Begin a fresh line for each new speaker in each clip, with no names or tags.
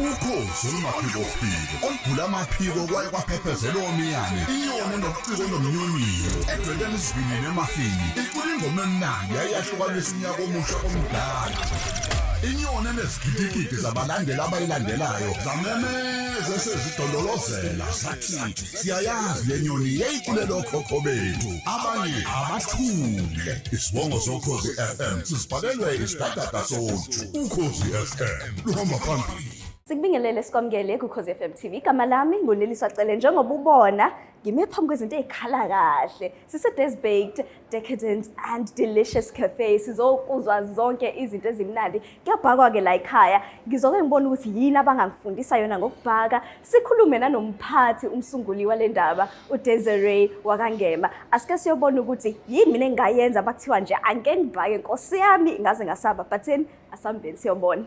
Ukhozi ophide ogula amaphiko kwaye kwaphephezela omiyane inyoni nobuciko nomnyunyu edweleni isivinini emafini icula ingoma emnandi yayahlukanisa unyaka omusha omdala inyoni enezigidigidi zabalandeli abayilandelayo zamemeze sezidondolozela zathi siyayazi le nyoni yayikulelo khokho bethu abanye abathule isibongo sokhozi FM sisibhalelwe isidadada sothu Ukhozi FM luhamba phambili.
Sikubingelele sikwamukele kuUkhozi FM TV. Igama lami nguNeliswa Cele. Njengoba ubona ngime phambi kwezinto ezikhala kahle. Sise-Des baked, decadent and delicious cafe. Sizokuzwa zonke izinto ezimnandi. Kuyabhakwa ke la ekhaya. Ngizoke ngibone ukuthi yini abangangifundisa yona ngokubhaka. Sikhulume nanomphathi umsunguli wale ndaba, uDesiree wakangema. Asike siyobona ukuthi yini mina engayenza bakuthiwa nje angeke ngibhake Nkosi yami ngaze ngasaba. But then asambeni siyobona.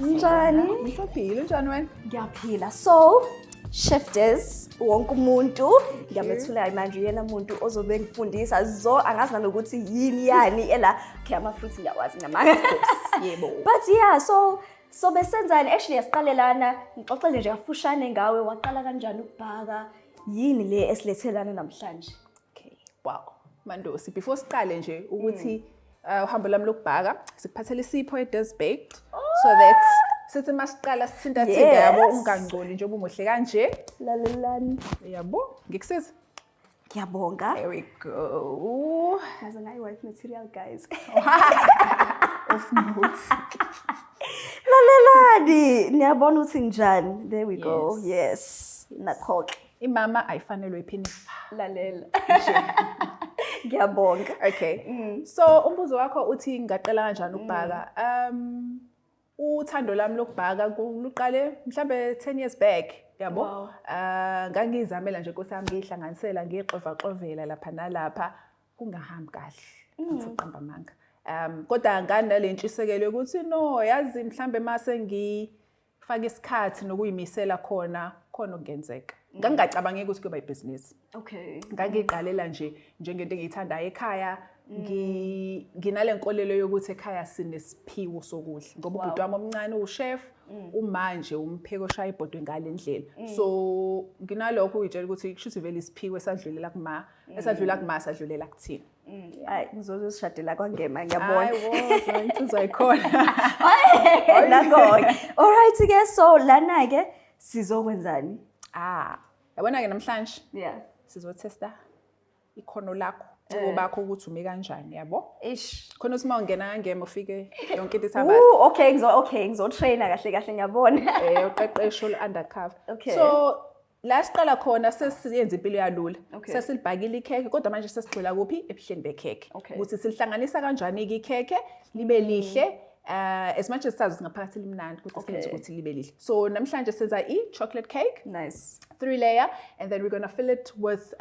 Kanjani?
Ngisaphila njani wena?
Ngiyaphila. So, Chef Des, wonke umuntu, ngiyamethula manje yena umuntu ozobe ngifundisa angazi nanokuthi yini yani ela ama fruits ngiyawazi namanga.
Yebo.
But yeah, so besenzani actually yasiqalelana ngixoxele nje kafushane ngawe waqala kanjani ukubhaka yini le esilethelana namhlanje.
Okay. Wow. Mandosi, before siqale nje ukuthi uhambo lami lokubhaka sikuphathele isipho eDes baked so that sithi masiqala sithinta thina yabo ungangcoli nje umuhle kanje
lalelani
yabo ngikusiza
ngiyabonga
there we go
as an wife material guys
of note
lalelani niyabona uthi njani there we go yes nakhoke
imama ayifanelwe iphini
lalela ngiyabonga.
Okay. So umbuzo wakho uthi ngaqala kanjani ukubhaka? Uthando lami lokubhaka luqale mhlambe 10 years back, yabo. Ngangizamela nje Nkosi yami ngihlanganisela ngixovaxovela lapha nalapha kungahambi kahle. Ngifaqamba amanga. Kodwa nganale ntshisekelo ukuthi no yazi mhlambe mase ngifaka isikhathi nokuyimisela khona okungenzeka. Ngangicabanga ukuthi kuba ibhizinisi.
Okay.
Ngangiqalela nje njengento engiyithandayo ekhaya nginale nkolelo yokuthi ekhaya sinesiphiwo sokudla ngoba ubhuti wami omncane uChef umanje umpheko oshaya ibhodwe ngale ndlela so nginalokho uyitshela ukuthi kushuthi vele isiphiwo esadlulela kuma sadlulela kuthina
hayi ngizozishadela kwangema ngiyabona
hayibo insizwa ikhona
nakho all right ke so lana ke sizokwenzani
yabona ke namhlanje sizotesta ikhono lakho bakho ukuthi ume kanjani yabo khona uthi mawungena ngema ufike yonke into ithamba
okay ngizotraina kahle ngiyabona
uqeqesho undercover so la siqala khona sesiyenza impilo yalula sesilibhakile ikheke kodwa manje sesigxila kuphi ebuhleni bekheke ukuthi silihlanganisa kanjani ikheke libe lihle as much as sazi ngaphakathi limnandi kodwa senze ukuthi libe lihle so namhlanje senza chocolate cake
nice
3 layer and then we're going to fill it with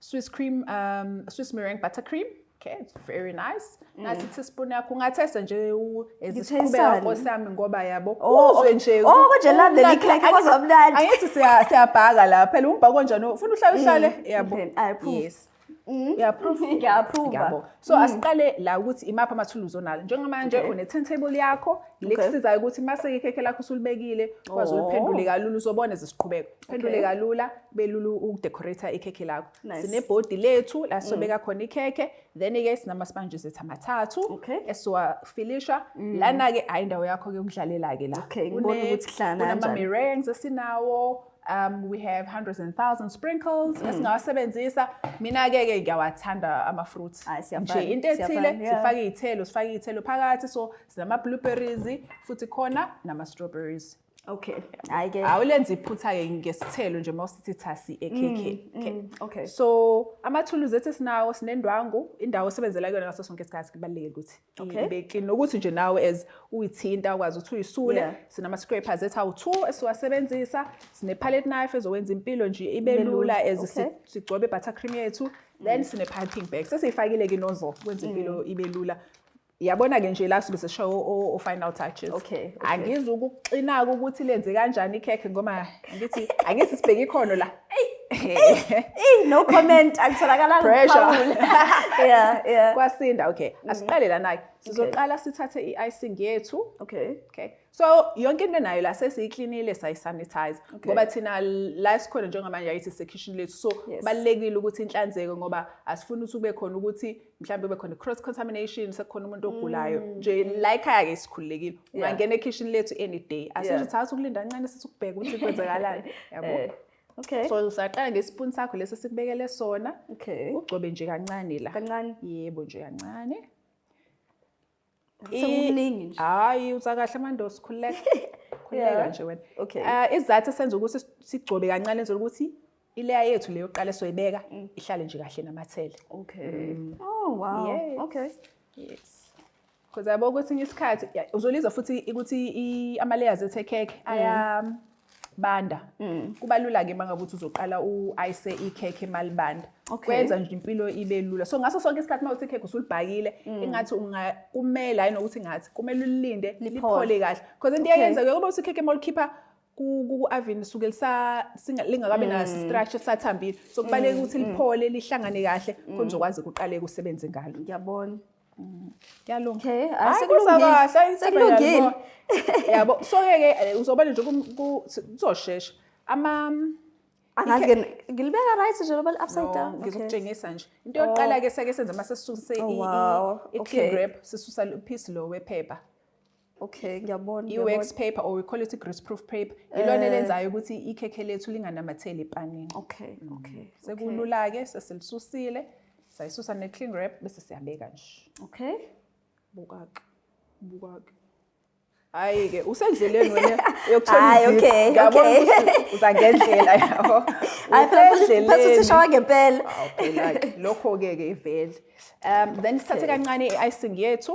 Swiss meringue buttercream. Okay, it's very nice. Nathi teaspoon yakho ungathesta nje eziqhubeka nkosami ngoba yabo uzwe nje
konje lovely cake kwazomnandi
angithi siyabhaka la phela umbhako kanjani ufuna uhlale yabo yes
ngiyaprove
so asiqale la ukuthi imapha amathuluzi onalo njengamanje une turntable yakho lekusizayo ukuthi mase ikhekhe lakho usulibekile kwazi uliphendule kalula uzobona zisiqhubeka phendule kalula belulu ukudecorate ikhekhe lakho sinebhodi lethu la sobeka khona ikhekhe then ke sinama sponges ethu amathathu esiwafilisha lana ke ayindawo yakho ke ukudlalela ke la
ngibona ukuthi hlana
kanjani meringues esinawo we have hundreds and thousands sprinkles esingawasebenzisa mina ke ngiyawathanda ama fruits nje into ethile sifaka izithelo phakathi so sinama blueberries futhi khona nama strawberries
okay ayike
awulenza iphutha ke ngesithelo nje mawusithi thasi ekhekhe so amathuluzi ethu sinawo sinendwangu indawo osebenzela kuyona ngaso sonke isikhathi kubalekile ukuthi ibe clean nokuthi nje nawe as uyithinta ukwazi ukuthi uyisule sinama scrapers ethu awu2 esiwasebenzisa sine palette knife ezowenza impilo nje ibe lula as sigcobe buttercream yethu then sine piping bag sesiyifakile ke nozzle kwenza impilo ibe lula Yabona-ke nje la suke seshow o-final touches.
Okay.
Angizukuxina-ke ukuthi lenze kanjani ikhekhe ngoba angithi sibheke ikhono la.
No comment, angitholakala
Pressure.
Yeah.
Kwasinda, okay. Asiqale lana-ke. Sizoqala sithathe i-icing yethu.
Okay.
So yonke into nayo la sesiyiklinile sayisanitize ngoba thina la sikhona njengamanje yayithi se-kitchen lethu. So balekile ukuthi inhlanzeko ngoba asifuni ukuthi kube khona ukuthi mhlawumbe kube khona cross contamination sekukhona umuntu ogulayo. Nje la ekhaya-ke sikhululekile. Ungangena e-kitchen lethu any day. Asizothatha ukulinda kancane sithi ukubheka ukuthi kwenzakalani. Yabo.
Okay.
So usaqala ngespoon sakho lesi sikubekele sona.
Okay.
Ugcobe nje kancane la.
Kancane.
Yebo nje kancane.
Sekuningi nje.
Hayi uzakahle amandosi khuleka nje wena.
Okay.
Isizathu senza ukuthi sigcobe kancane nje ukuthi ileya yethu leyo yokuqala soyibeka ihlale nje kahle namathele.
Okay. Oh wow.
Yes.
Okay.
Yes. Because yabo ukuthi isikhathi uzoliza futhi ukuthi ama-layers ethe cake ayabanda. Kuba lula ke mangabe uthi uzoqala u-ice ikhekhe malibanda. Kwenza nje impilo ibe lula. So ngaso sonke isikhathi mawuthi ikhekhe usulibhakile engathi kumele hayi nokuthi ngathi kumele ulilinde liphole kahle. Because into eyenzeka ngoba uthi ikhekhe mawulikhipha ku-oven suke lingakabe naso structure sathambile. So kubaleka ukuthi liphole lihlangane kahle khona uzokwazi ukuqala ukusebenza ngalo.
Ngiyabona.
Kuyalunga.
Okay,
sekulungile. Yabo, so-ke uzobona nje kuzoshesha.
Angazi ngilibeka right nje loba upside down.
Ngizokutshengisa nje. Into yokuqala ke seke senza mase sisuse i-cling wrap, sisusa piece lo wephepha.
Okay, ngiyabona.
I-wax paper or we call it grease proof paper. Ilona elenzayo ukuthi ikhekhe lethu linganamatheli epanini.
Okay.
Sekulula ke sesilisusile. Sayisusa ne-cling wrap bese siyabeka nje.
Okay.
Buka. Hayi-ke usendleleni wena yokuthola
izipho. Okay.
Ngiyabona ukuthi uzangendlela yabo.
Phela usishawa ngempela.
Phela lokho-ke ivele. Then sithathe kancane i-icing yethu,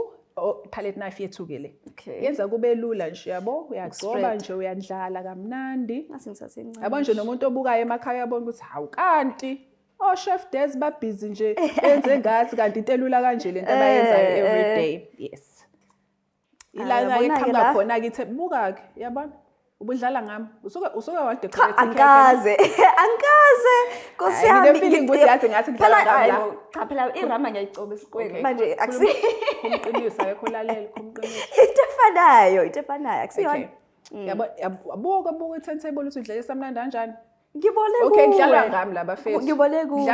palette knife yethu-ke le. Yenza kube lula nje yabo, uyagcoba nje uyandlala kamnandi.
Asingithathe incane.
Yabo nje nomuntu obukayo emakhaya uyabona ukuthi hawu kanti oChef Des babhizi nje benze ngathi kanti into elula kanje lento abayenzayo every day. Yes. Ilanga iqhamuka khona kithi buka-ke yabona ubudlala ngami usuke wadecorate
Angikaze Nkosi yami
ngine feeling ukuthi yathi ngathi ngidlala ngami
cha phela irama ngiyayicoba esiqweni manje akusi
kumqinisa yakho lalela kumqinisa
into efanayo akusiyona
buka i-turntable uthi udlala samnandi kanjani.
Ngibone
kuwe. Okay, ngidlalwa ngami laba fethu.
Ngibone kuwe.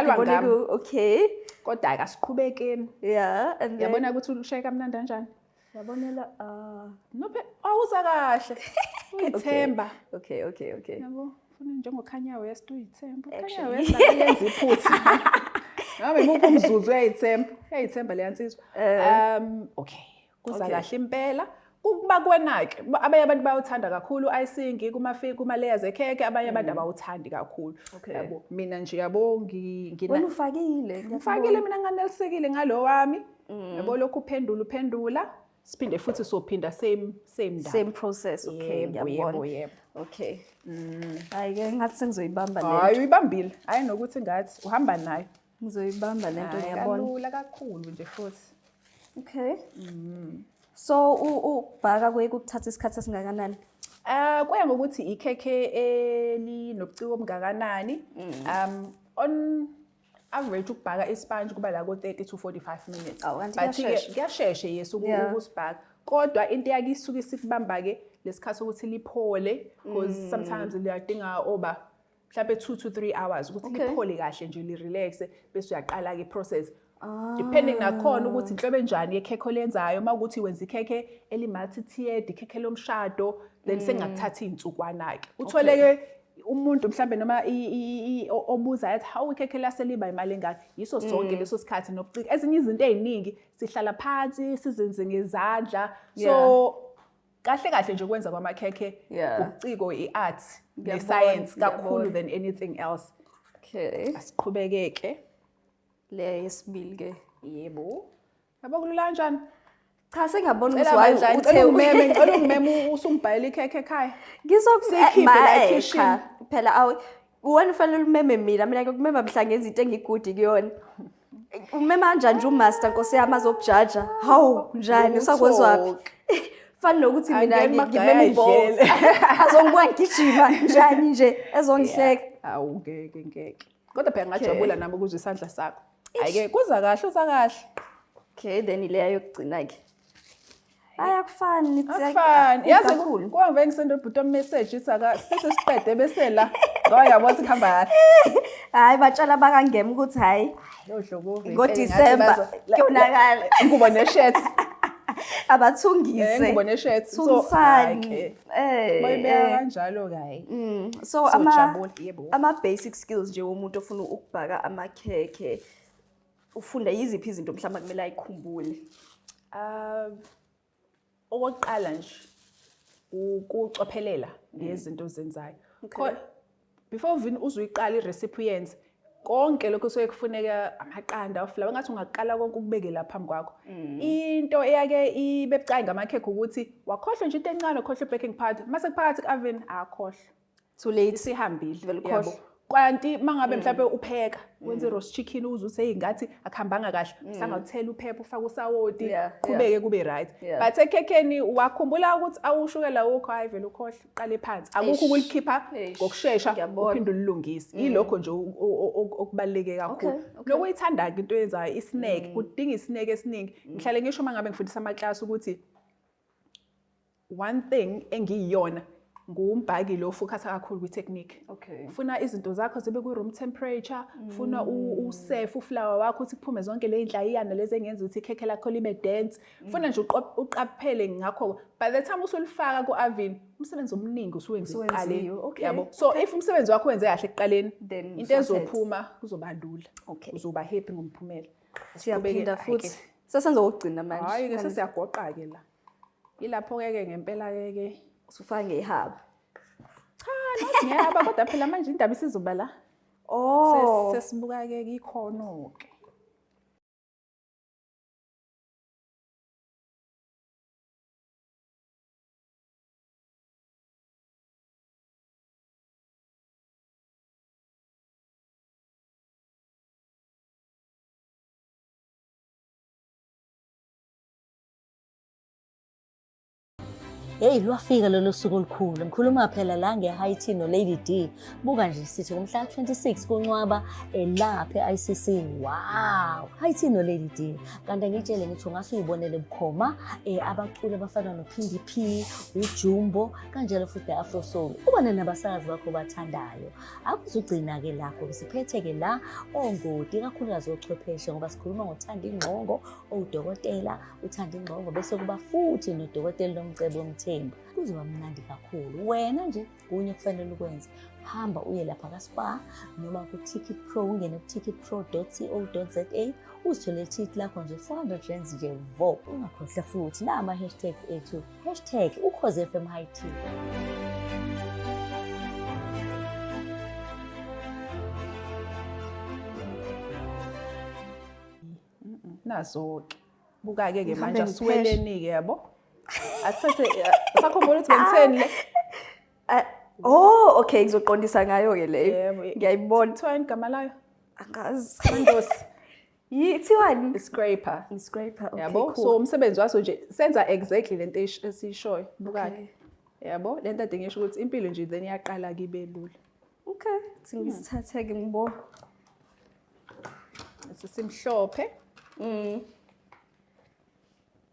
Okay.
Kodwa akasiqhubekeni.
Yeah, and then
yabona ukuthi ushaya kamnandi kanjani?
Yabonela
Nophe awuza kahle. Uyithemba.
Okay.
Yabo, ufuna njengoKanye West uyithemba. Kanye West akayenza iphutha. Ngabe nguphi umzuzu uyayithemba le yansizwa. Okay. Kuza kahle impela. Kuba kwenake abanye abantu bayawuthanda kakhulu icing kuma-layers ekheke abanye abantu abawuthandi kakhulu. Yabo mina nje yabo
wena ufakile
mina nganelisekile ngalo wami. Yabo lokhu uphendula siphinde futhi sophinda same
process. Okay,
yebo.
Okay. Hayi ke ngathi sengizoyibamba lento.
Hayi uyibambile. Hayi nokuthi ngathi uhamba nayo.
Ngizoyibamba lento ngiyabona.
Kalula kakhulu nje futhi.
Okay. So ukubhaka kuthatha isikhathi esingakanani?
Kuya ngokuthi ikhekhe elinobuciko obungakanani. On average ukubhaka isponge kuba la ko 30 to 45 minutes. But kuyashesha yes ukusibhaka. Kodwa into yake isuke isikubamba ke lesikhathi ukuthi liphole because sometimes liyadinga mhlawumbe 2 to 3 hours ukuthi liphole kahle nje li-relax bese uyaqala ke process. Depending nakhona ukuthi inhlobo enjani yekhekhe olenzayo mawukuthi wenza ikhekhe eli-multi-tiered ikhekhe lomshado then sengakuthatha izinsukwana ke utholeke umuntu mhlambe noma obuza yathi hawu ikhekhe laseliba imali engaka yiso sonke leso sikhathi nobuciko ezinye izinto eziningi sihlala phansi sizenze ngezandla so kahle nje ukwenza kwamakhekhe ubuciko i-art ne-science kakhulu than anything else.
Okay,
asiqhubekeke
le yesibili ke.
Yebo. Yabo kulula kanjani?
Cha sengiyabona ukuthi
uthe ungimeme usungibhayela ikhekhe ekhaya.
Ngizokusikhiphe la kitchen. Phela wena ufanele umeme mina ke kumema mhla ngezinto engigudi kuyona. Umema kanjani nje umaster Nkosi yami azokujaja? Hawu, njani usakwezwaphi? Fana nokuthi mina ngimeme iballs. Azongibuka ngigijima njani nje ezongihleka.
Awu ngeke. Kodwa phela ngajabula nami ukuzwa isandla sakho. Ayike kuza kahle uza kahle.
Okay, then ileya yokugcina ke. Ayakufani
Akufani. Yazi kuhambe ngisenda ubhuti message ithi sesiqede bese la. Ngoba yabona kuhamba kahle.
Hayi batshala bakangema ukuthi hayi.
Lodlobo
ngoDisemba kuyonakala.
Ingubo neshirt.
Abathungise.
Ingubo neshirt.
So
bayibeka kanjalo kayi.
So ama basic skills nje umuntu ofuna ukubhaka amakhekhe ufunda yiziphi izinto mhlawumbe kumele ayikhumbule.
Okokuqala nje ukucophelela ngezinto ozenzayo. Before uzuyiqala irecipe yenze konke lokho soye kufuneka amaqanda oflour ngathi ungaqala konke ukubeke lapha phambi kwakho. Into eyake ibebucayi ngamakhekhe ukuthi wakhohlwa nje into encane ukhohlwa baking powder mase kuphakathi ku-oven akhohlwa.
Too late
sihambile
vele ukhohlwa.
Kanti mangabe mhlawumbe upheka wenze roast chicken uzuze ingathi akuhambanga kahle usangawuthela uphepha ufaka usawoti qhubeke kube right. But ekhekheni wakhumbula ukuthi awushukela ukho hayi vele ukhohlwa uqale phansi akukho ukulikhipha ngokusheshsha uphinde ulungise. Yilokho nje okubaleke kakhulu. Nokuyithanda into yenzayo isnack kudinga isnack esiningi. Ngihlale ngisho mangabe ngifundisa amaklasi ukuthi one thing engiyiyona ngumbhaki lo focus kakhulu kwi-technique. Ufuna izinto zakho zibe ku-room temperature, ufuna usafe uflour wakho ukuthi kuphume zonke le zinhlayiyana lezi engenza ukuthi ikhekhe lakho libe dense. Ufuna nje uqaphele ngakho. By the time usulifaka ku-oven, umsebenzi omningi usuwenza ekuqaleni. Yabo. So if umsebenzi wakho wenze kahle ekuqaleni, into ezophuma kuzoba lula. Uzoba happy ngomphumela.
Siyaphinda futhi. Sesenza ukugcina manje.
Hayi ke sesiyagoqa ke la. Ilapho ke ngempela ke
usufaka ngehaba.
Cha, ngiyaba kodwa phela manje indaba isizoba la. Sesibuka ke ikhono ke.
Hey lwafika lelo suku olukhulu ngikhuluma phela la ngeHaiti no Lady D buka nje sithi ngomhla 26 kuNcwaba lapha eICC. Wow, Haiti no Lady D kanti ngitshele ngithi ungasuyibonele bukhoma abaculi abafana noPindi P, uJumbo kanjalo futhi Afro Soul ubone nabasakazi bakho bathandayo. Akuzugcina ke lapho siphethe ke la ongoti kakhulukazi ochwepheshe ngoba sikhuluma ngothanda ingqongo udokotela uthanda ingqongo bese kuba futhi nodokotela nomcebo omthembu. Kuzoba mnandi kakhulu. Wena nje kunye kufanele ukwenze hamba uye lapha kaSpa noma ku Ticket Pro ungene ku ticketpro.co.za uzithole ticket lakho nje 400 rands nje vo. Ungakhohlwa futhi nama hashtags ethu #Ukhozi FM Haiti.
Nazo ke buka ke manje asiweleni ke yabo. Athathe sakhumbula ukuthi ngitheni le.
Okay ngizoqondisa ngayo ke leyo. Ngiyayibona
kuthiwa igama layo.
Angazi.
Kandosi.
Yithiwani?
Scraper.
Scraper. Okay.
Yabo. So umsebenzi waso nje senza exactly lento esishoyo buka. Yabo. Lento ade ngisho ukuthi impilo nje then iyaqala kibe lula.
Okay. Singizithathe ke ngibona.
Sesimhlophe.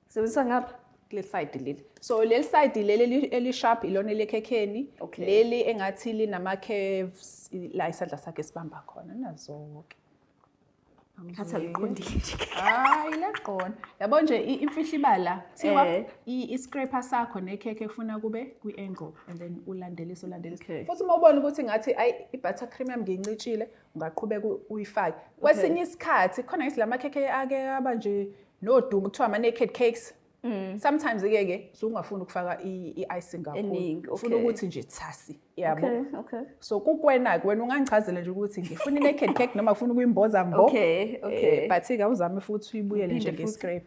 Sebenzisa ngapha.
Le side leli. So leli side leli eli sharp ilona lekhekheni. Leli engathi linama curves la isandla sakhe sibamba khona nazo ke.
Khatha liqondile nje.
Hayi laqona. Yabo nje imfihlibala thiwa iscraper sakho nekhekhe ufuna kube kwi-angle and then ulandelise. Futhi uma ubona ukuthi ngathi i-butter cream yami ngincitshile ungaqhubeka uyifake. Kwesinye isikhathi khona isilama khekhe ake aba nje nodumo kuthiwa ama naked cakes. Sometimes ke ungafuni ukufaka i-icing kakhulu. Ufuna ukuthi nje thasi yabo. So kukwena ke wena ungangichazela nje ukuthi ngifuna i-naked cake noma ngifuna ukuyimboza mbo. But ke awuzame futhi uyibuyele nje nge-scrape.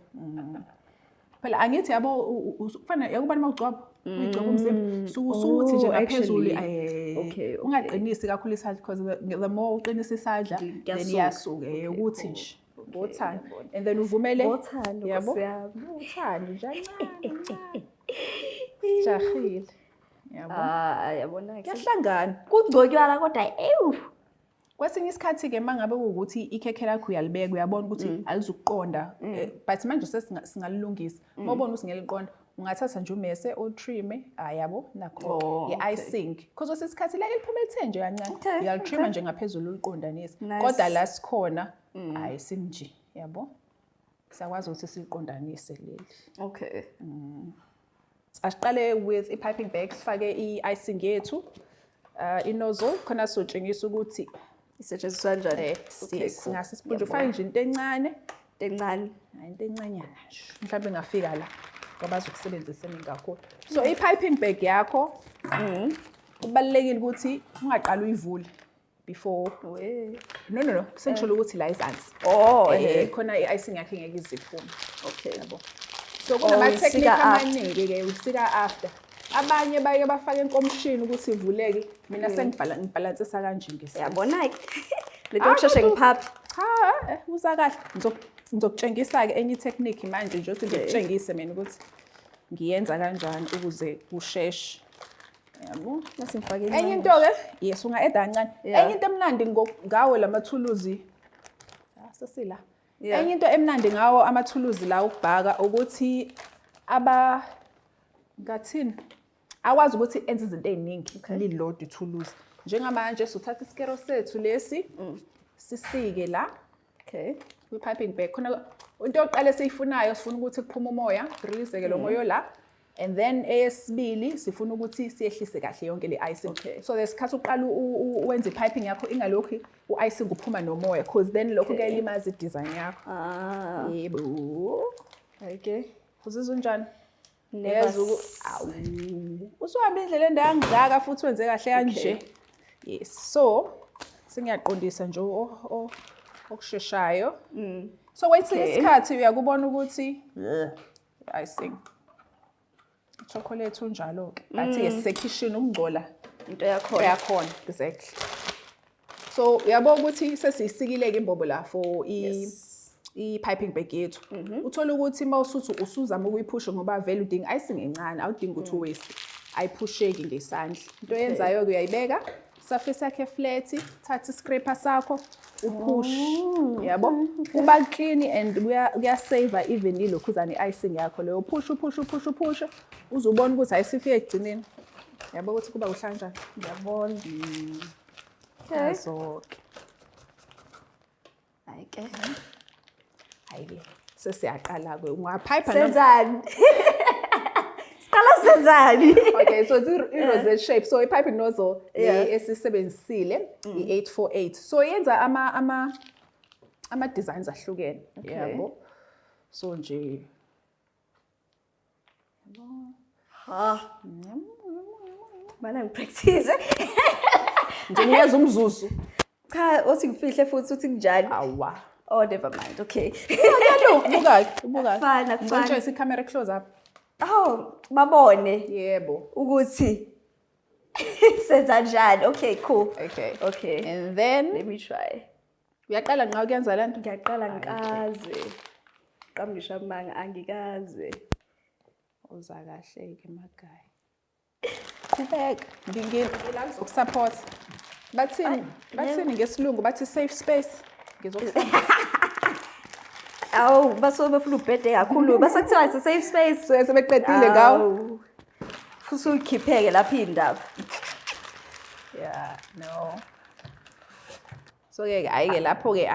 Phela angithi yabo kufanele yakubani mawugcoba uyigcoba umzimba sukuthi nje ngaphezulu ungaqinisi kakhulu isandla because the more uqinisa isandla then iyasuka ukuthi nje ngothando. And then uvumele
Ngothando,
yabo.
Nkosi yami.
Uthando njani? Jahile. Yabo.
Yabona ke.
Kuyahlangana.
Kungconywana kodwa ewu.
Kwesinye isikhathi ke mangabe ukuthi ikhekhe lakho uyalibeka uyabona ukuthi alizukuqonda but manje singalilungisa. Mawubona ukuthi ngeliqonda ungathatha nje umese otrime yabo nakho i-icing because isikhathi la liphuma lithe nje kancane uyalitrima nje ngaphezulu uliqondanise kodwa la sikhona ayisinje yabo siyakwazi ukuthi siqondanise leli.
Okay.
Asiqale with i-piping bag sifake i-icing yethu inozzle khona sotshengisa ukuthi
Isetshenziswa kanjani?
Singase siphunje ufake nje into encane,
encane.
Into encanyana nje. Mhlawumbe engafika la ngoba azokusebenzisa eningi kakhulu. So i-piping bag yakho kubalulekile ukuthi ungaqala uyivule before no sengisho ukuthi la izansi. Khona i-icing yakhe ngeke iziphume.
Okay.
Yabo. So kunama technique amaningi ke usika after. Abanye baye bafaka enkomshini ukuthi ivuleke mina sengibalansisa kanje ngesikhathi.
Yabona ke. Leto kusheshe ngiphaphi.
Uza kahle. Ngizokutshengisa ke enye technique manje nje ukuthi ngikutshengise mina ukuthi ngiyenza kanjani ukuze kusheshe. Yabo.
Nasifake
Enye into ke yes unga-add kancane. Enye into emnandi ngawo lamathuluzi. Sasila. Enye into emnandi ngawo amathuluzi la ukubhaka ukuthi ngathini akwazi ukuthi enze izinto eziningi lilodwa ithuluzi njengamanje sothatha isikero sethu lesi sisike la kwi-piping bag khona into yokuqala esiyifunayo sifuna ukuthi kuphume umoya release ke lo moya la and then eyesibili sifuna ukuthi siyehlise kahle yonke le icing so lesikhathi uqala wenza i-piping yakho ingalokho u-icing uphuma nomoya because then lokho kuyalimaza i-design yakho. Yebo. Okay. Uzizwa njani? Usuhambe indlela endangaka futhi wenze kahle kanje. Yes. So singiyaqondisa nje okusheshayo. So kwesinye isikhathi uyakubona ukuthi icing chocolate unjalo ke. Bathi yesekitchen ukungcola
into yakhona.
Exactly. So uyabona ukuthi sesiyisikile ke imbobo la for i-piping bag yethu. Uthola ukuthi mawusuthi usuzama ukuyiphusha ngoba vele udinga icing encane awudingi ukuthi uwaste. Ayiphusheki ngesandla. Into yenzayo ke uyayibeka surface yakhe flat, thatha iscraper sakho upush. Yabo? Kuba clean and kuyasave even ilokhuzana i-icing yakho leyo push. Uzobona ukuthi ayisifike egcineni. Yabo ukuthi kuba uhlanjani.
Ngiyabona.
Okay. So
Ayike.
Hayi sesiyaqala ke ungapipe
senzani. Siqala senzani.
Okay, so it's i-rosette shape. So i-piping nozzle esisebenzisile i-848. So yenza ama designs ahlukene. Yabo. So nje
Mana ngipractice.
Nje ngiyeza umzuzu.
Cha, othi ngifihle futhi uthi njani?
Awa.
Oh, never mind. Okay.
Buka.
Fine.
Ngicela i-camera close up.
Oh, babone.
Yebo.
Ukuthi senza njani? Okay, cool.
Okay. And then
Let me try.
uyaqala nqa ukuyenza lento.
Ngiyaqala ngikaze. Qamngisha amanga angikaze.
Uza kahle ke magaya. Qhubeka. Ngingila ukusupport. Bathini ngesilungu bathi safe space. Ngizokusupport.
Awu, basuke befuna ubhede kakhulu. Basakuthiwa it's a safe space.
So sebeqedile ngawo.
Futhi ukhipheke lapha indaba.
Yeah, no. So ke ayike lapho ke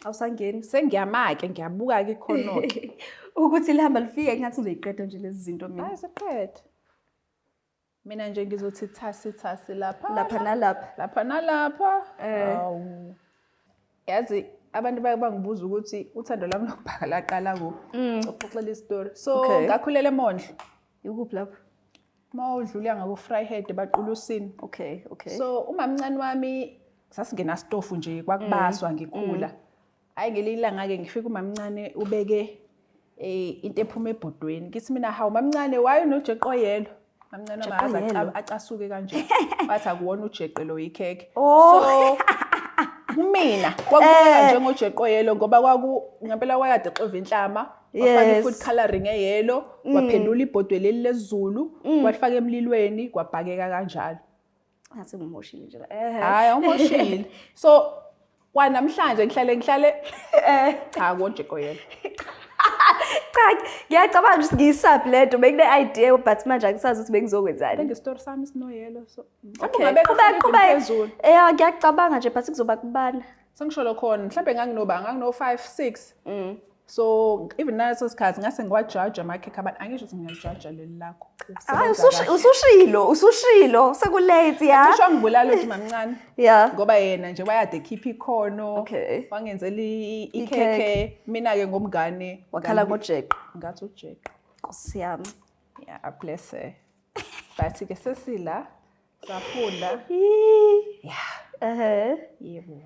Awusangeni.
sengiyamake ngiyabuka ke khona ke.
Ukuthi lihamba lifike ngathi uzoyiqeda nje lezi zinto mina.
Hayi seqeda. Mina nje ngizothi thasi lapha.
Lapha nalapha.
Awu. Yazi abantu bayangibuza ukuthi uthando lami lokubhaka laqala kuphi. Uxoxela istory. So ngakhulela eMondlo.
Ukuphi lapho?
Mawudlula ngako Vryheid baqulusini.
Okay.
So umamncane wami sasingena stofu nje kwakubaswa ngikhula. Hayi ngelilanga ke ngifika umamncane ubeke into ephuma ebhodweni. Ngithi mina hawu mamncane wayo nojeqo yelo. Mamncane wami acasuke kanje. Bathi akuwona ujeqe lo ikheke.
So
Kumina kwakuya njengojeqoyelo ngoba ngempela wayade exova inhlama wafaka i-food coloring eyelo waphendula ibhodwe leli lesiZulu walifaka emlilweni kwabhakeka kanjalo.
Ngathi ngimoshile nje.
Hayi awumoshile. So kwanamhlanje ngihlale cha kojeqoyelo.
Cha, ngiyacabanga ukuthi ngiyisaphi lento bekune idea but manje angisazi ukuthi bengizokwenzani.
Bengistory sami sinoyelo so.
Okay, phezulu. Ngiyacabanga nje but kuzoba kubana.
Sengisholo khona mhlawumbe ngangino 5 6. So even naso sikhathi ngase ngiwajaja amakhekhe abantu angisho ukuthi ngiyajaja leli lakho.
Hayi usushilo sekulate ya.
Kusho ngibulala ukuthi mamncane.
Yeah.
Ngoba yena nje wayade ekhipha ikhono.
Okay.
Wangenzela ikhekhe mina ke ngomngane
wakhala ngojeqo.
Ngathi ujeqo.
Nkosi yami.
Yeah, bless her. Bathi ke sesila safunda.
Yeah.
Yebo.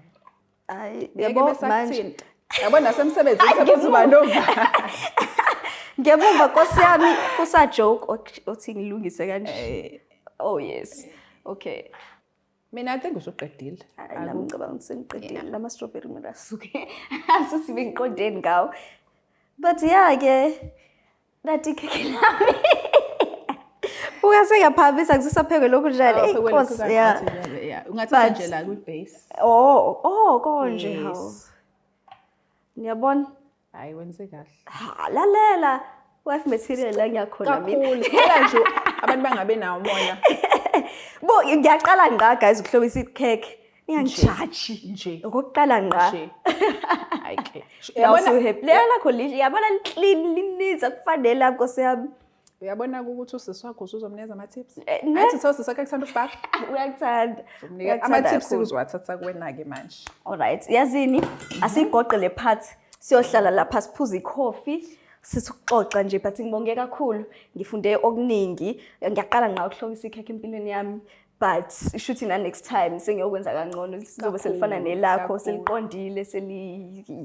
Ay,
yebo manje. Yabona nasemsebenzini sebenzuba nova.
Ngiyabumba Nkosi yami kusa joke othi ngilungise kanje. Oh yes. Okay.
Mina I think usuqedile.
Nami ngicabanga ukuthi sengiqedile lama strawberry mina asuke. Asuthi bengiqondeni ngawo. But yeah ke nathi khekhe lami. Ungase ngaphamisa kusisapheke lokhu njalo. Inkosi yeah.
Ungathi nje la ku base.
Oh konje hawo. Ngiyabona?
Hayi wenze kahle.
Lalela. Wife material la ngiyakhona mina.
Kakhulu. Phela nje abantu bangabe nawo umoya.
Bo ngiyaqala ngqa guys ukuhlobisa ikhekhe. Ngiyangijaji
nje.
Okokuqala ngqa.
Hayi ke.
Yabona happy. Lela kholishi yabona clean liniza kufanele Nkosi yami.
Uyabona ukuthi usisi wakho uzomnikeza ama tips. Athi sisi wakho ekuthanda ukubhaka.
Uyakuthanda.
Ama tips uzowathatha kuwena ke manje.
Alright, yazini asigoqe le part siyohlala lapha siphuza icoffee sisuxoxa nje but ngibonge kakhulu ngifunde okuningi ngiyaqala ngqa ukuhlobisa ikhekhe empilweni yami but shuthi na next time sengiyokwenza kangcono sizobe selifana nelakho seliqondile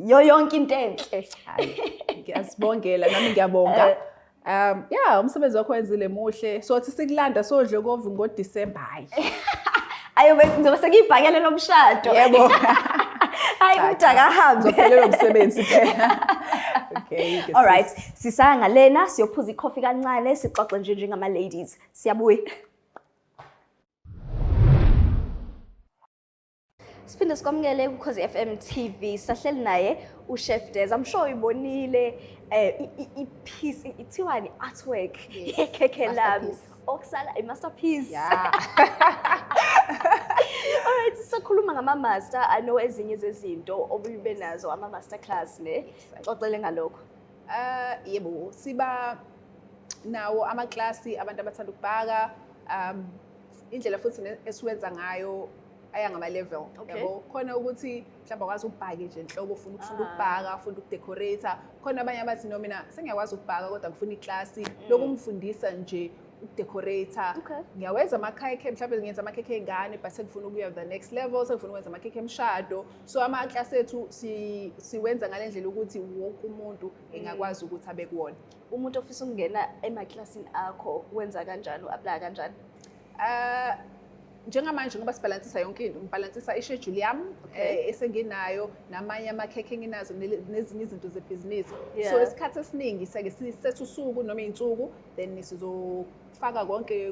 yonke into enhle.
Ngiyasibongela nami ngiyabonga. Yeah, umsebenzi wakho wenzile muhle. So athi sikulanda sodle kovu ngoDisemba hayi.
Ayo ngizobe sengibhakele nomshado.
Yebo.
Hayi utaka hambe.
Ngizophelelwa umsebenzi phela. Okay.
All right. Sisaya ngalena siyophuza icoffee kancane sixoxe nje njengama ladies. Siyabuya. Siphinde sikwamukele Ukhozi FM TV. Sahleli naye uChef Des. I'm sure uyibonile ipiece ithiwa ni artwork yekhekhe lami. Okusala i-masterpiece.
Yeah.
Alright, sisakhuluma ngama-master. I know ezinye zezinto obibe nazo ama-master class ne. Xoxele ngalokho.
Yebo, siba nawo ama-class abantu abathanda ukubhaka. Indlela futhi esiwenza ngayo aya ngama-level. Yabo, khona ukuthi mhlawumbe akwazi ukubhaka nje enhloko ufuna ukubhaka, ufuna ukudecorate. Khona abanye abathi no mina sengiyakwazi ukubhaka kodwa ngifuna i-class lokungifundisa nje ukudecorate. Ngiyawenza amakhekhe mhlawumbe ngiyenza amakhekhe engane but sengifuna ukuya the next level, sengifuna ukwenza amakhekhe emshado. So ama-class ethu siwenza ngalendlela ukuthi wonke umuntu engakwazi ukuthi abe kuwona.
Umuntu ofisa ukungena ema-classini akho wenza kanjani u-apply kanjani?
Njengamanje ngoba sibalansisa yonke into, ngibalansisa i-schedule yami esenginayo namanye amakhekhe enginazo nezinye izinto zebhizinisi. So isikhathi esiningi sake sisethe usuku noma izinsuku then sizofaka konke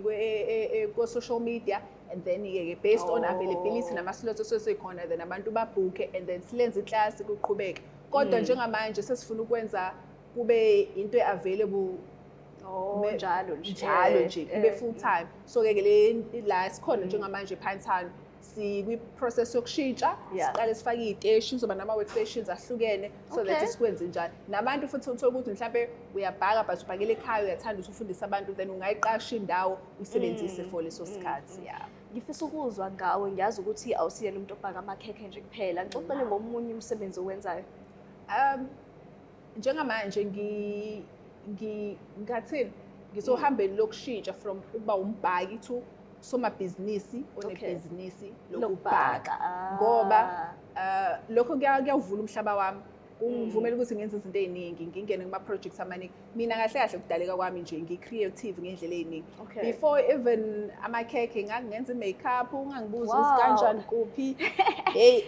ku-social media and then based on availability nama-slots esesekhona then abantu babhuke and then silenze i-class kuqhubeke. Kodwa njengamanje sesifuna ukwenza kube into available
njalo
nje kube full time. So ke la sikhona njengamanje ePhantano sikwi-process yokushintsha siqale sifake iy'teshi zoba nama-workstations ahlukene so that sikwenze njalo. Nabantu futhi uthola ukuthi mhlawumbe uyabhaka but ubhakele ekhaya uyathanda ukuthi ufundise abantu then ungayiqasha indawo uyisebenzise for leso sikhathi.
Ngifisa ukuzwa ngawe ngiyazi ukuthi awusiyena umuntu obhaka amakhekhe nje kuphela. Ngixoxele ngomunye umsebenzi owenzayo.
Njengamanje ngathini ngizohambeni lokushintsha from ukuba umbhaki to somabhizinisi onebhizinisi lokubhaka ngoba lokho kuyavula umhlaba wami kungivumela ukuthi ngenze izinto eziningi ngingene kuma projects amaningi mina kahle kahle kudaleka kwami nje ngicreative ngendlela eziningi before even amakhekhe ngakungenza imakeup ungangibuza ukuthi kanjani kuphi hey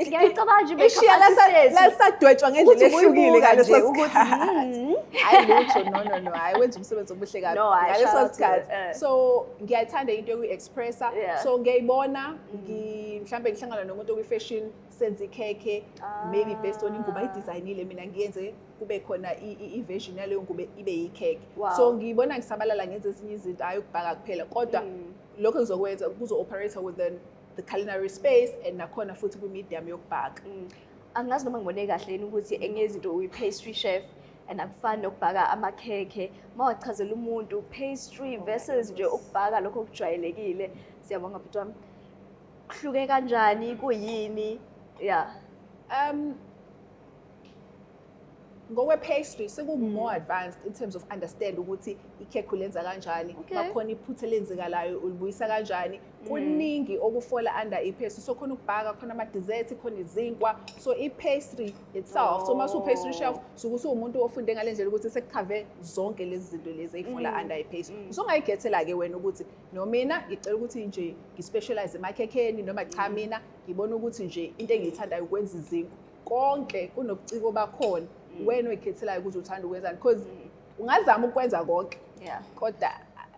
ngiyacabanga nje
ishiya la sadwetshwa ngendlela ehlukile ngaleso sikhathi hayi lutho no hayi wenza umsebenzi omuhle kabi ngaleso sikhathi so ngiyayithanda into yoku-expressa so ngiyayibona mhlambe ngihlangana nomuntu okwi-fashion senze ikhekhe maybe based on ingubo ayidesignile mina ngiyenze kube khona i-version yaleyo ngube ibe yikhekhe so ngiyibona ngisabalala ngenze ezinye izinto hayi ukubhaka kuphela kodwa lokho ngizokwenza kuzo-operate within the culinary space and nakhona futhi kwi-medium yokubhaka
angazi noma ngibone kahle yini ukuthi enye izinto uyi-pastry chef and akufani nokubhaka amakhekhe mawachazela umuntu pastry versus nje ukubhaka lokho okujwayelekile siyabonga bhuti wami kuhluke kanjani kuyini
ngokwe-pastry seku-more advanced in terms of understand ukuthi ikhekhe ulenza kanjani bakhona iphutha elenzekalayo ulibuyisa kanjani kuningi okufola under i-pastry so khona ukubhaka khona ama-dessert khona izinkwa so i-pastry itself so mase u-pastry chef suke usuwumuntu ofunde ngale ndlela ukuthi sekukhave zonke lezi zinto lezi ezifola under i-pastry usungayigethela-ke wena ukuthi nomina ngicela ukuthi nje ngispecialize emakhekheni noma cha mina ngibona ukuthi nje into engiyithandayo ukwenza izinkwa konke kunobuciko bakhona wena oyikhethelayo ukuthi uthanda ukwenzani because ungazama ukwenza konke kodwa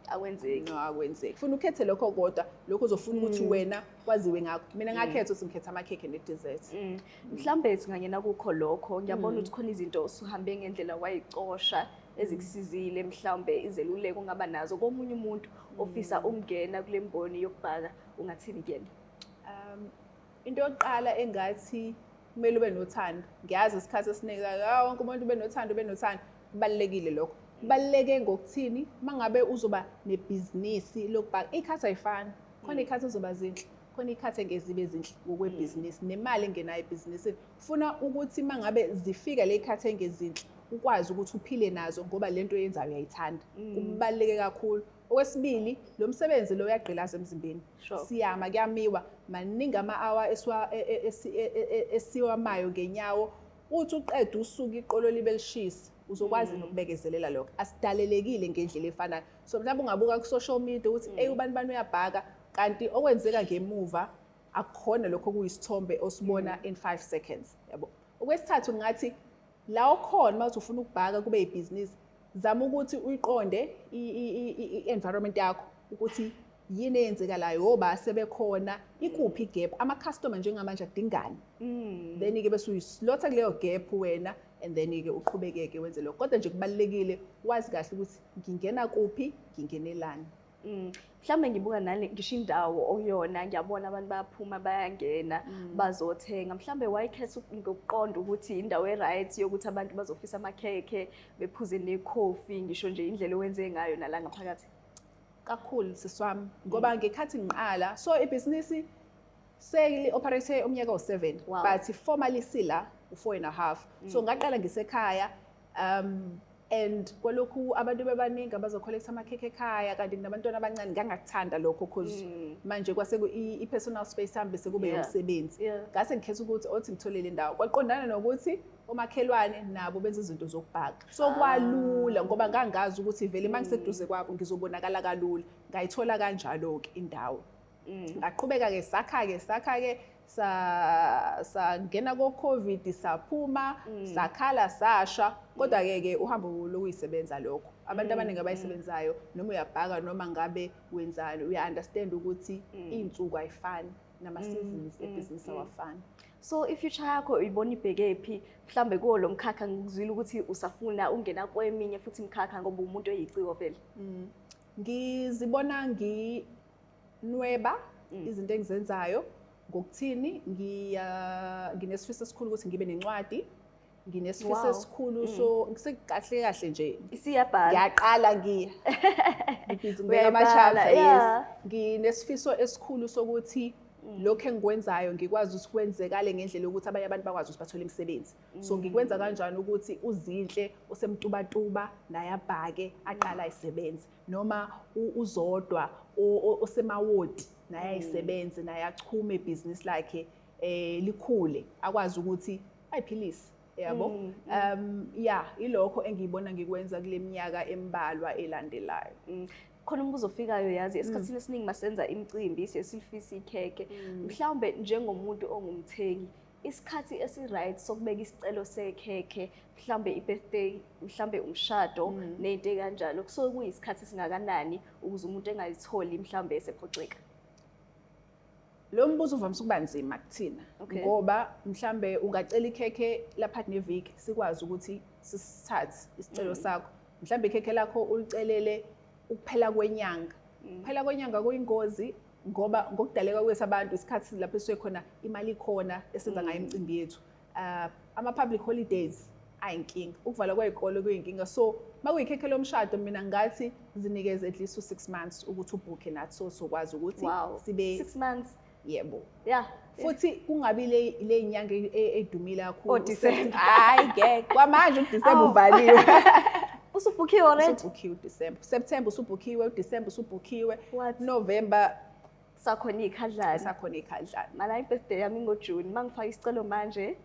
akwenzeki
akwenzeki funa ukhethe lokho kodwa lokho uzofuna ukuthi wena waziwe ngakho mina ngakhetha ukuthi ngikhetha amakhekhe ne-dessert
mhlambe singangena kukho lokho ngiyabona ukuthi khona izinto usuhambe ngendlela wayicosha ezikusizile mhlambe izeluleko ongaba nazo komunye umuntu ofisa ukungena kule mboni yokubhaka ungathini kuyena
into yokuqala engathi kumele ube nothando ngiyazi isikhathi esiningi wonke umuntu ube nothando kubalulekile lokho kubaluleke ngokuthini mangabe uzoba nebhizinisi lokubhaka ikhathi ayifani khona ikhathi ezoba zinhle khona ikhathi engezibe zinhle ngokwebhizinisi nemali engenayo ebhizinisini ufuna ukuthi mangabe zifika le ikhathi engezinhle ukwazi ukuthi uphile nazo ngoba lento oyenzayo uyayithanda kubaluleke kakhulu okwesibili lo msebenzi lo uyagqilaza emzimbeni siyama kuyamiwa maningi ama-hour esiwamayo ngenyawo uthi uqeda usuku iqolo libe lishisa uzokwazi nokubekezelela lokho asidalelekile ngendlela efanayo so mhlawumbe ungabuka ku-social media ukuthi ubani uyabhaka kanti okwenzeka ngemuva akukhona lokho kuyisithombe osibona in 5 seconds yabo okwesithathu ngathi la ukhona mawuthi ufuna ukubhaka kube ibhizinisi zama ukuthi uyiqonde i-environment yakho ukuthi yini eyenzekalayo oba sebekhona ikuphi igap ama-customer njengamanje adingani then-ke bese uyislotha kuleyo gap wena and then-ke uqhubekeke wenze lokho kodwa nje kubalulekile wazi kahle ukuthi ngingena kuphi ngingenelani
mhlawumbe ngibuka nale ngisho indawo okuyona ngiyabona abantu bayaphuma bayangena bazothenga mhlawumbe wayikhetha ngokuqonda ukuthi indawo e-right yokuthi abantu bazofisa amakhekhe bephuze nekhofi ngisho nje indlela owenze ngayo nala ngaphakathi
kakhulu siswami ngoba ngekhathi ngiqala so ibhizinisi seli-operate umnyaka u-7 but formally sila u-4.5 so ngaqala ngisekhaya and kwalokhu abantu bebaningi abazokholektha amakhekhe ekhaya kanti nabantwana abancane ngangakuthanda lokho because manje kwase i-personal space hambe sekube umsebenzi ngase ngikhetha ukuthi othi ngithole le ndawo kwaqondana nokuthi omakhelwane nabo benza izinto zokubhaka so kwalula ngoba ngangazi ukuthi vele mangiseduze kwabo ngizobonakala kalula ngayithola kanjalo-ke indawo ngaqhubeka-ke sakha-ke sangena ko-COVID saphuma sakhala sasha kodwa-ke uhambo lokuyisebenza lokho abantu abaningi abayisebenzayo noma uyabhaka noma ngabe wenzani uya-understand ukuthi iy'nsuku ayifani nama-seasons ebhizinisi awafani
so i-future yakho uyibona ibhekephi mhlambe kuwo lo mkhakha ngizwile ukuthi usafuna ungena kweminye futhi imkhakha ngoba umuntu oyiciko vele
ngizibona nginweba izinto engizenzayo ngokuthini nginesifiso esikhulu ukuthi ngibe nencwadi nginesifiso esikhulu so ngisekahle kahle nje
isiyabhala
ngiyaqala ngibhizinisi ama-chapter nginesifiso esikhulu sokuthi lokho engikwenzayo ngikwazi ukuthi kwenzekale ngendlela yokuthi abanye abantu bakwazi ukuthi bathole imisebenzi so ngikwenza kanjani ukuthi uzinhle osemtubatuba naye abhake aqala isebenze noma uzodwa osemawodi naye ayisebenze naye achume ibhizinisi lakhe likhule akwazi ukuthi ayiphilise yabo. Ilokho engiyibona ngikwenza kule minyaka embalwa elandelayo.
Khona umbuzo ofikayo yazi esikhathini esiningi masenza imicimbi siyesifisa ikheke mhlawumbe njengomuntu ongumthengi isikhathi esi-right sokubeka isicelo sekheke mhlawumbe i-birthday mhlawumbe umshado nezinto kanjalo kusuke kuyisikhathi singakanani ukuze umuntu engayitholi mhlawumbe esephoxeka.
Lo mbuzo uvamise ukuba nzima kuthina ngoba mhlambe ungacela ikheke lapha neviki sikwazi ukuthi sisithathe isicelo sakho mhlambe ikheke lakho ulicelele ukuphela kwenyanga. Ukuphela kwenyanga kuyingozi ngoba ngokudaleka kwesabantu isikhathi lapho esuke khona imali khona esenza ngayo imicimbi yethu. Ama public holidays ayinkinga, ukuvala kwezikole kuyinkinga. So makuyikhekhe lomshado mina ngathi zinikeze at least 6 months ukuthi ubooke nathi so sokwazi ukuthi sibe
6 months.
Yebo.
Yeah.
Futhi kungabi le inyanga edumile kakhulu.
December.
Hayi ngeke. Kwamanje uDecember uvaliwe.
Usubookiwe already?
Usubookiwe December. September usubookiwe, December usubookiwe.
What?
November
sakhona ikhadlana.
Sakhona ikhadlana.
Mana i-birthday yami ngoJune. Mangifaka isicelo manje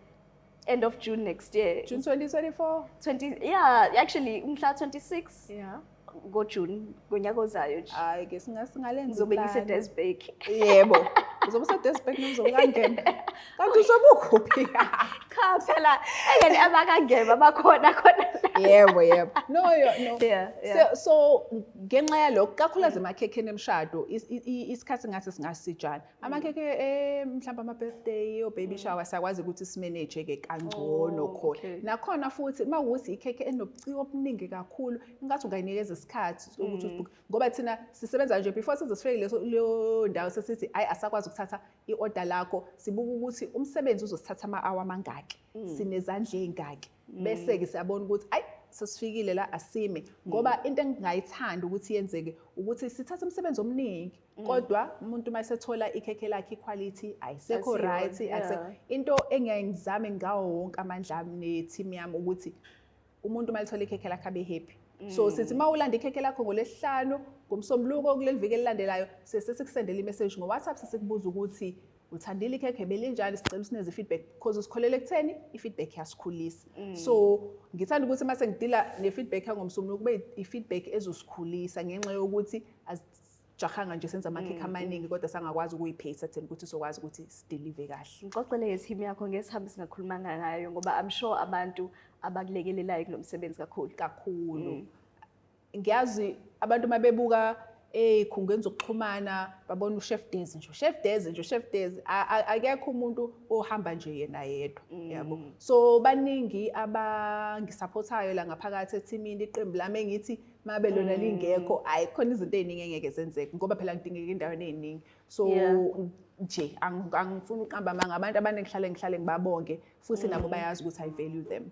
end of June next year.
June 2024.
Actually umhla 26.
Yeah.
ngoJune ngonyaka ozayo nje.
Hayi ke singalenza
ngizobe ngise-Des.
Yebo. Uzobe use-Des ngizobe kangena. Kanti uzobe ukhuphi?
Cha phela engene abakangema bakhona khona.
Yebo. No.
Yeah.
So ngenxa yalokho kakhulukazi emakhekheni emshado isikhathi ngase singasijana. Amakhekhe mhlawumbe ama-birthday o-baby shower sakwazi ukuthi simanage ke kangcono khona. Nakhona futhi mawukuthi ikhekhe enobuciko obuningi kakhulu ingathi ungayinikeza isikhathi ukuthi ngoba thina sisebenza nje before size sifike leyo ndawo sesithi hayi asakwazi ukuthatha i-order lakho sibuka ukuthi umsebenzi uzosithatha ama-hour amangaki sinezandla ezingaki bese ke siyabona ukuthi hayi sesifikile la asime ngoba into engingayithanda ukuthi yenzeke ukuthi sithathe umsebenzi omningi kodwa umuntu mayisethola ikhekhe lakhe equality ayisekho right into engiyayizame ngawo wonke amandla ami ne-team yami ukuthi umuntu mayithola ikhekhe lakhe abe happy. So sithi mawulanda ikhekhe lakho ngoLesihlanu ngomsombuluko kuleli viki elilandelayo sesikusendela i-message ngo-WhatsApp sesikubuza ukuthi uthandile ikhekhe belinjani sicela usineze feedback because usikholele kutheni i-feedback yasikhulisa. So ngithanda ukuthi mase ngidila ne-feedback yangomsombuluko kube i-feedback ezosikhulisa ngenxa yokuthi jahanga nje senza amakhekhe amaningi kodwa sangakwazi ukuyiphetha thina ukuthi sokwazi ukuthi sidelive kahle.
Ngixoxele nge-team yakho ngesihambi singakhulumanga ngayo ngoba I'm sure abantu abakulekelelayo kulomsebenzi kakhulu. Ngiyazi abantu mabebuka ey'khungweni zokuxhumana babona uChef Des nje. uChef Des akekho umuntu ohamba nje yena yedwa yabo. So baningi abangisupportayo la ngaphakathi ethimini iqembu lami engithi mabe lona lingekho ayikhona izinto eziningi engeke zenzeke ngoba phela ngidingeka endaweni eziningi. So nje angifuni uqamba manga abantu abanengihlale ngibabonke futhi nabo bayazi ukuthi I value them.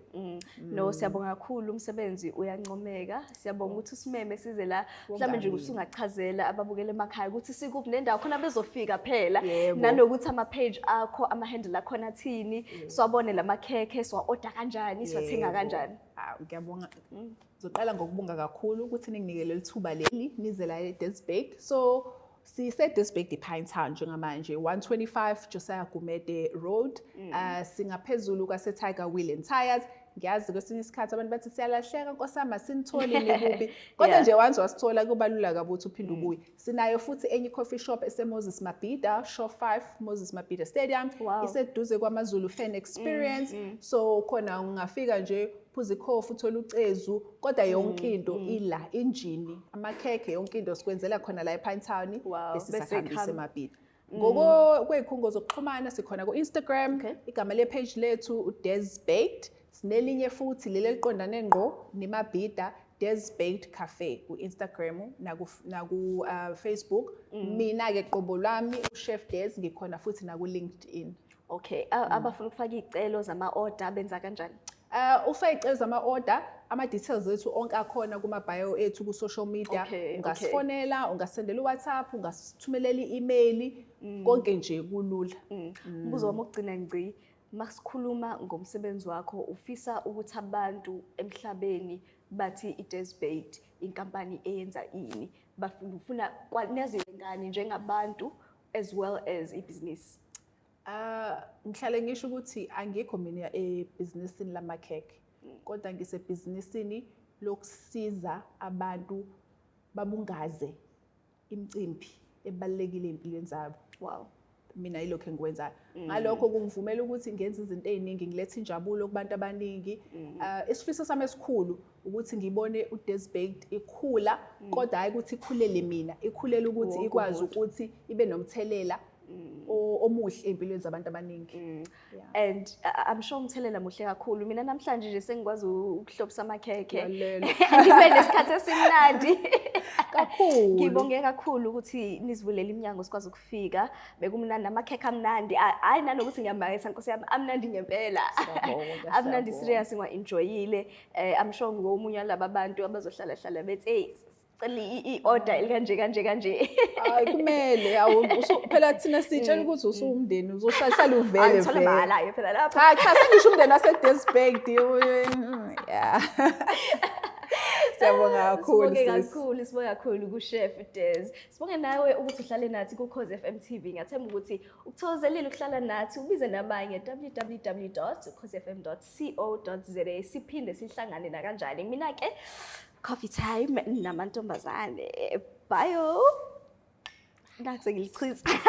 No siyabonga kakhulu umsebenzi uyancomeka. Siyabonga ukuthi usimeme size la mhlawumbe nje usungachazela ababukele emakhaya ukuthi sikuphi nendawo khona bezofika phela nanokuthi ama-page akho ama-handle akhona athini siwabone lamakhekhe siwa-order kanjani siwathenga kanjani.
Ngiyabonga. Ngizoqala ngokubonga kakhulu ukuthi ninginikele lithuba leli nize la eDes. So sise-Des ePinetown njengamanje 125 Josiah Gumede Road. Singaphezulu kwase-Tiger Wheel and Tires. Ngiyazi kwesinye isikhathi abantu bathi siyalahleka nkosama sinithole nikuphi kodwa nje once wasithola kubalula kabi ukuthi uphinde ubuye. Sinayo futhi enye coffee shop eseMoses Mabhida Shop 5 Moses Mabhida Stadium iseduze kwaMaZulu Fan Experience. So khona ungafika nje phuza ikhofi uthola ucezu kodwa yonke into ila injini amakhekhe yonke into sikwenzela khona la ePinetown bese eMabhida. Ngoko kwezikhungo zokuxhumana sikhona ku-Instagram igama le-page lethu uDes. Sinelinye futhi leli eliqondane ngqo neMabhida Des Café ku-Instagram naku Facebook. Mina ke qobo lami uChef Des ngikhona futhi naku LinkedIn.
Okay, abafuna ukufaka izicelo zama-order benza kanjani?
Ufake izicelo zama-order ama-details ethu onke akhona kuma-bio ethu ku-social media. Ungasifonela, ungasendela uWhatsApp, ungasithumelela i-email, konke nje kulula.
Umbuzo wami ukugcina ngci masikhuluma ngomsebenzi wakho ufisa ukuthi abantu emhlabeni bathi iDes inkampani eyenza ini bafuna kwaneziwe ngani njengabantu as well as ibhizinisi.
Ngihlale ngisho ukuthi angikho mina ebhizinisini lamakhekhe. Kodwa ngisebhizinisini lokusiza abantu babungaze imicimbi ebalekile empilweni zabo.
Wow.
Mina yilokho engikwenzayo. Ngalokho kungivumela ukuthi ngenze izinto eziningi, ngilethe injabulo kubantu abaningi. Isifiso sami esikhulu ukuthi ngibone uDes baked ikhula, kodwa hayi ukuthi ikhulele mina, ikhulela ukuthi ikwazi ukuthi ibe nomthelela omuhle empilweni zabantu abaningi.
And I'm sure umthelela muhle kakhulu. Mina namhlanje nje sengikwazi ukuhlobisa amakhekhe. Ngibe nesikhathi esimnandi.
Kakhulu.
Ngibonge kakhulu ukuthi nizivulele iminyango sikwazi ukufika. Bekumnandi amakhekhe amnandi. Hayi nanokuthi ngiyamangisa Nkosi yami, amnandi ngempela. Amnandi serious ngwa-enjoyile. I'm sure ngomunye laba bantu abazohlala bethi hey cela i-order kanje.
Hayi kumele phela thina sitshela ukuthi usumndeni uzohlala uvele
Ngithola imali phela lapha.
Hayi cha sengisho umndeni waseDes baked. Yeah. Siyabonga kakhulu.
Sibonge kakhulu kuChef Des. Sibonge nawe ukuthi uhlale nathi kuUkhozi FM TV. Ngiyathemba ukuthi ukuthokozelile ukuhlala nathi, ubize nabanye www.ukhozifm.co.za. Siphinde sihlangane na kanjani. Mina ke coffee time namantombazane. Bye. Nathi ngilichitha.